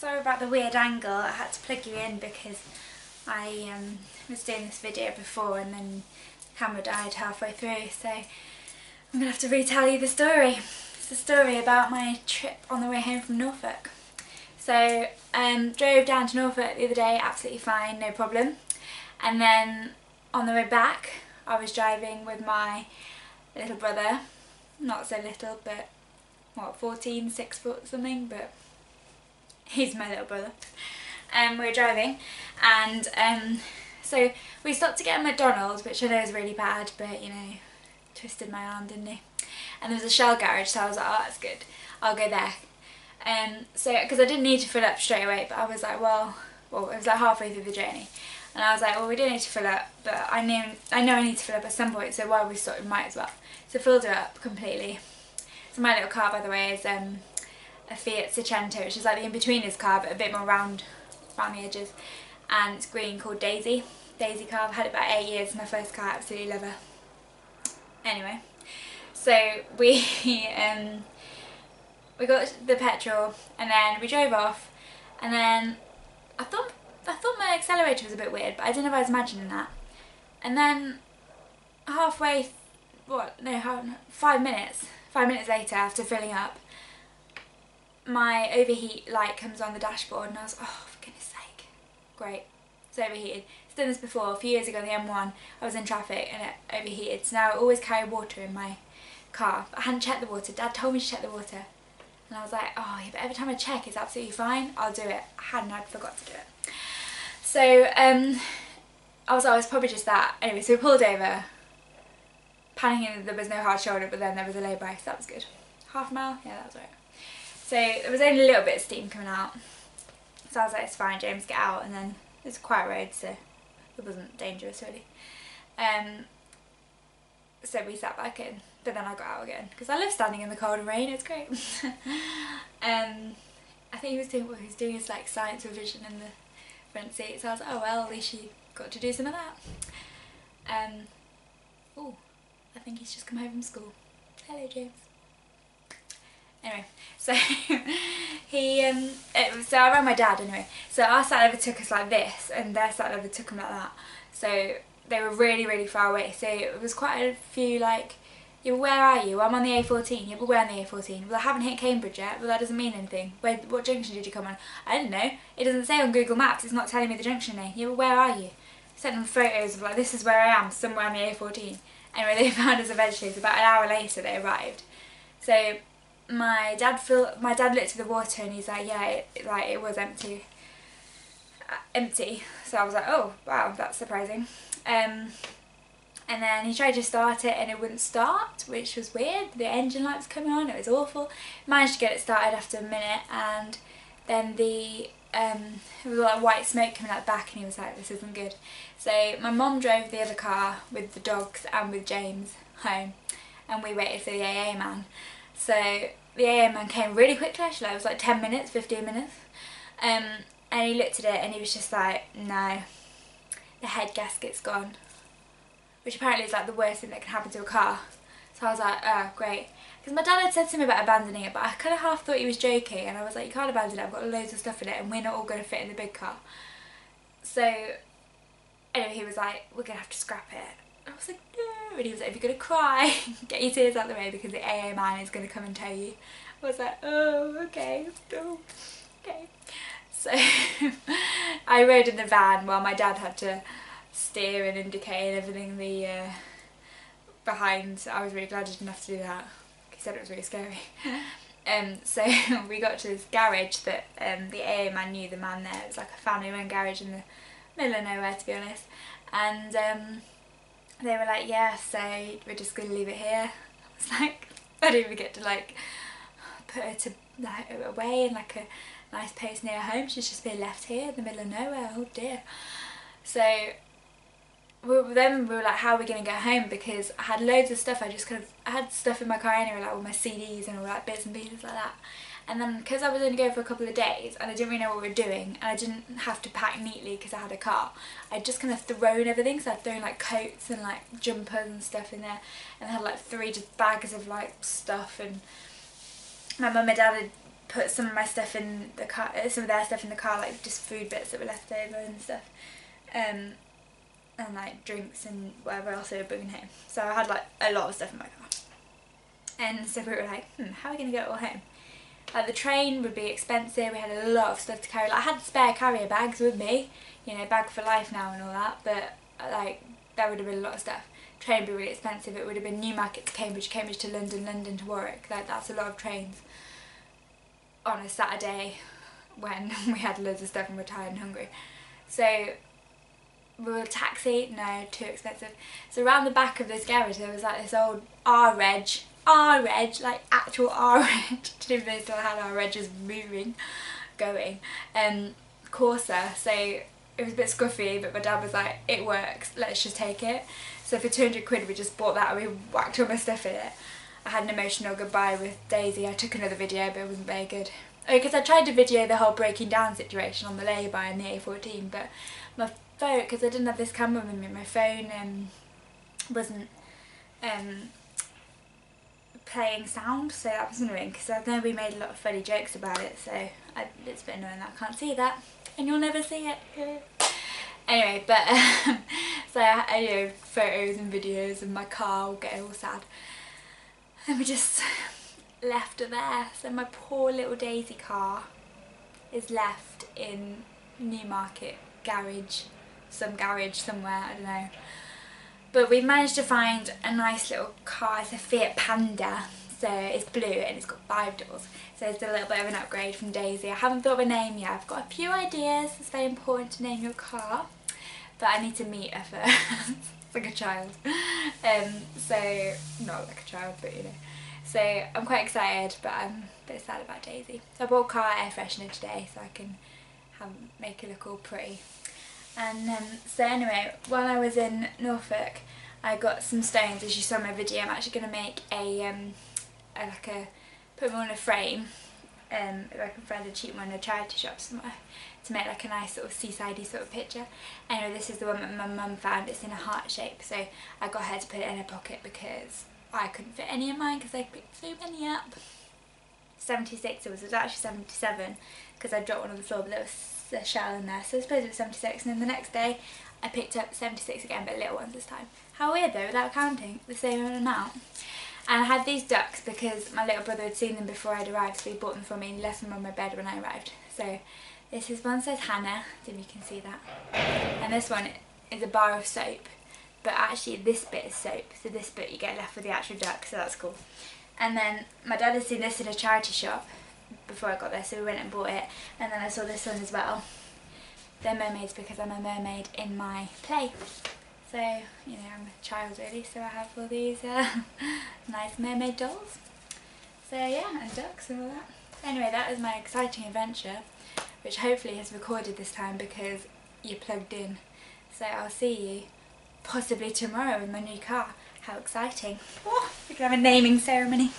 Sorry about the weird angle. I had to plug you in because I was doing this video before and then the camera died halfway through, so I'm going to have to retell you the story. It's a story about my trip on the way home from Norfolk. So drove down to Norfolk the other day, absolutely fine, no problem. And then on the way back I was driving with my little brother, not so little, but what, 14, 6 foot something, but he's my little brother. We were driving and so we stopped to get a McDonald's, which I know is really bad, but you know, twisted my arm, didn't he? And there was a Shell garage, so I was like, oh, that's good, I'll go there. So because I didn't need to fill up straight away, but I was like, well it was like halfway through the journey and I was like, well, we don't need to fill up, but I know I need to fill up at some point, so while we stopped we might as well. So filled it up completely. So my little car, by the way, is a Fiat Seicento, which is like the in-betweeners car, but a bit more round around the edges, and it's green, called Daisycar. I've had it about 8 years, my first car, absolutely love her. Anyway, so we got the petrol and then we drove off, and then I thought my accelerator was a bit weird, but I didn't know if I was imagining that. And then halfway, 5 minutes later, after filling up, my overheat light comes on the dashboard and I was, oh, for goodness sake, great, it's overheated. I've done this before, a few years ago on the M1, I was in traffic and it overheated, so now I always carry water in my car. I hadn't checked the water, Dad told me to check the water, and I was like, oh yeah, but every time I check it's absolutely fine, I'll do it. I'd forgot to do it. So I was like, oh, it's probably just that. Anyway, so we pulled over, panicking there was no hard shoulder, but then there was a lay-by, so that was good. Half a mile? Yeah, that was right. So there was only a little bit of steam coming out, so I was like, it's fine, James, get out. And then it's a quiet road, so it wasn't dangerous really. So we sat back in, but then I got out again because I love standing in the cold and rain, it's great. I think he was doing his like science revision in the front seat, so I was like, oh well, at least you got to do some of that. Oh, I think he's just come home from school. Hello, James. Anyway, so so I rang my dad anyway. So our sat nav took us like this, and their sat nav took them like that. So they were really, really far away. So it was quite a few like, yeah, where are you? I'm on the A14. Yeah, but we're on the A14. Well, I haven't hit Cambridge yet. Well, that doesn't mean anything. What junction did you come on? I don't know. It doesn't say on Google Maps. It's not telling me the junction name. Yeah, but where are you? Sent them photos of like, this is where I am, somewhere on the A14. Anyway, they found us eventually. So about an hour later they arrived. So my dad looked at the water and he's like, yeah, it was empty. So I was like, oh wow, that's surprising. And then he tried to start it and it wouldn't start, which was weird. The engine light was coming on, it was awful. Managed to get it started after a minute, and then there was like white smoke coming out the back, and he was like, this isn't good. So my mum drove the other car with the dogs and with James home, and we waited for the AA man. So the AA man came really quickly, actually. It was like 10 minutes, 15 minutes. And he looked at it and he was just like, no, the head gasket's gone. Which apparently is like the worst thing that can happen to a car. So I was like, oh, great. Because my dad had said to me about abandoning it, but I kind of half thought he was joking. And I was like, you can't abandon it, I've got loads of stuff in it and we're not all going to fit in the big car. So anyway, he was like, we're going to have to scrap it. I was like, no, and he was like, if you're going to cry, get your tears out of the way because the AA man is going to come and tow you. I was like, oh, okay, oh, okay. So I rode in the van while my dad had to steer and indicate and everything behind. I was really glad I didn't have to do that. He said it was really scary. So we got to this garage that the AA man knew the man there. It was like a family-run garage in the middle of nowhere, to be honest. And they were like, yeah, so we're just going to leave it here. I was like, I didn't even get to like put her to like away in like a nice place near home. She's just been left here in the middle of nowhere. Oh dear. So then we were like, how are we going to go home? Because I had loads of stuff. I had stuff in my car anyway, like all my CDs and all like bits and pieces like that. And then because I was only going for a couple of days and I didn't really know what we were doing, and I didn't have to pack neatly because I had a car, I'd just kind of thrown everything. So I'd thrown like coats and like jumpers and stuff in there, and I had like 3 just bags of like stuff, and my mum and dad had put some of my stuff in the car, some of their stuff in the car, like just food bits that were left over and stuff, and like drinks and whatever else they were bringing home. So I had like a lot of stuff in my car, and so we were like, how are we going to get it all home? Like the train would be expensive, we had a lot of stuff to carry. Like I had spare carrier bags with me, you know, bag for life now and all that, but like that would have been a lot of stuff. Train would be really expensive. It would have been Newmarket to Cambridge, Cambridge to London, London to Warwick. Like that's a lot of trains on a Saturday when we had loads of stuff and we're tired and hungry. So we were taxi, no, too expensive. So around the back of this garage there was like this old R-Reg, like actual R-Reg, didn't even know they still had R-Regs moving, going, Corsa. So it was a bit scruffy, but my dad was like, it works, let's just take it. So for 200 quid we just bought that and we whacked all my stuff in it. I had an emotional goodbye with Daisy. I took another video but it wasn't very good. Oh, because I tried to video the whole breaking down situation on the lay-by and the A14, but my phone, because I didn't have this camera with me, my phone wasn't playing sound, so that was annoying, because I know we made a lot of funny jokes about it, so it's a bit annoying that I can't see that, and you'll never see it. Anyway, but so I you know, photos and videos of my car getting all sad, and we just left her there. So my poor little Daisycar is left in Newmarket garage, some garage somewhere, I don't know. But we've managed to find a nice little car. It's a Fiat Panda, so it's blue and it's got 5 doors. So it's a little bit of an upgrade from Daisy. I haven't thought of a name yet. I've got a few ideas. It's very important to name your car, but I need to meet her first. Like a child. So not like a child, but you know. So I'm quite excited, but I'm a bit sad about Daisy. So I bought car air freshener today so I can make it look all pretty. And so anyway, while I was in Norfolk, I got some stones, as you saw in my video. I'm actually going to make put them on a frame, if I can find a cheap one in a charity shop somewhere, to make like a nice sort of seaside-y sort of picture. Anyway, this is the one that my mum found. It's in a heart shape, so I got her to put it in her pocket because I couldn't fit any in mine because I picked so many up. 76 it was actually 77 because I dropped one on the floor, but there was a shell in there, so I suppose it was 76, and then the next day I picked up 76 again, but little ones this time. How weird though, without counting, the same amount. And I had these ducks because my little brother had seen them before I'd arrived, so he bought them for me and he left them on my bed when I arrived. So this is one says Hannah, if you can see that, and this one is a bar of soap, but actually this bit is soap, so this bit you get left with the actual duck, so that's cool. And then my dad had seen this in a charity shop before I got there, so we went and bought it, and then I saw this one as well. They're mermaids because I'm a mermaid in my play. So, you know, I'm a child really, so I have all these nice mermaid dolls. So yeah, and ducks and all that. Anyway, that was my exciting adventure, which hopefully has recorded this time because you're plugged in. So I'll see you possibly tomorrow in my new car. How exciting. Oh, we can have a naming ceremony.